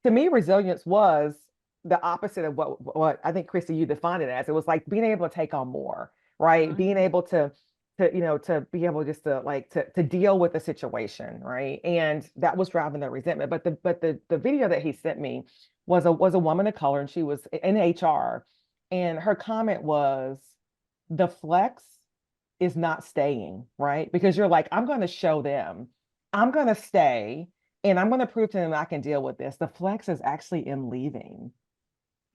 to me, resilience was the opposite of what I think, Christy, you defined it as. It was like being able to take on more, right? Being Mhm. able to be able just to like to deal with the situation, right? And that was driving the resentment. But the video that he sent me was a woman of color, and she was in HR, and her comment was, the flex is not staying, right? Because you're like, I'm going to show them, I'm going to stay, and I'm going to prove to them I can deal with this. The flex is actually in leaving.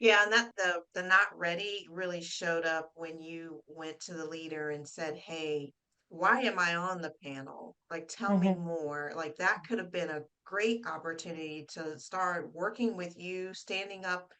Yeah, and that the not ready really showed up when you went to the leader and said, "Hey, why am I on the panel? Like, tell me Hmm. more." Like that could have been a great opportunity to start working with you, standing up,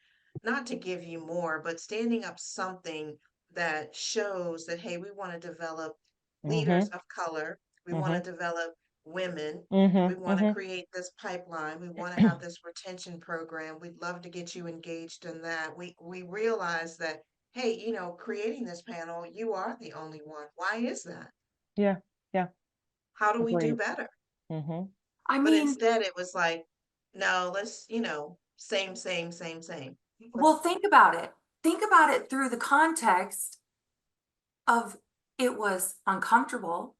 not to give you more, but standing up something that shows that, hey, we want to develop leaders Hmm. of color. We want Hmm. to develop women. We Hmm. want to Hmm. create this pipeline. We want to have this retention program. We'd love to get you engaged in that. We realize that, hey, creating this panel, you are the only one. Why is that? Yeah, yeah, How do we do agreed. better? Hmm. I But mean, instead it was like, no, let's, same, same, same, same. well, think about it. Think about it through the context of it was uncomfortable.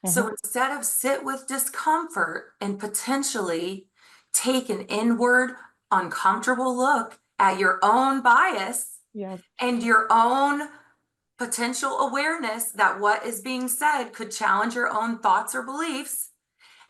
So Hmm. instead of sit with discomfort and potentially take an inward, uncomfortable look at your own bias Yes. and your own potential awareness that what is being said could challenge your own thoughts or beliefs,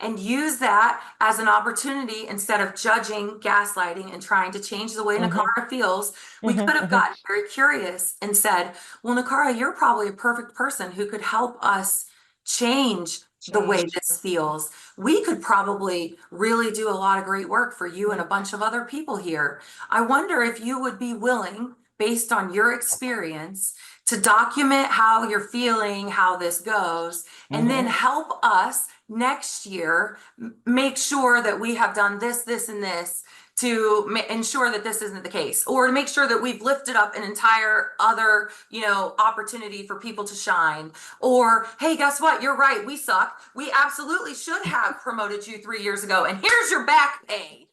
and use that as an opportunity instead of judging, gaslighting, and trying to change the way Hmm. Nakara feels. We Hmm. could have Hmm. gotten very curious and said, well, Nakara, you're probably a perfect person who could help us change the way Change. this feels. We could probably really do a lot of great work for you and a bunch of other people here. I wonder if you would be willing, based on your experience, to document how you're feeling, how this goes, and then Hmm. help us next year make sure that we have done this, this, and this to ensure that this isn't the case, or to make sure that we've lifted up an entire other, opportunity for people to shine. Or, hey, guess what? You're right. We suck. We absolutely should have promoted you 3 years ago, and here's your back pay.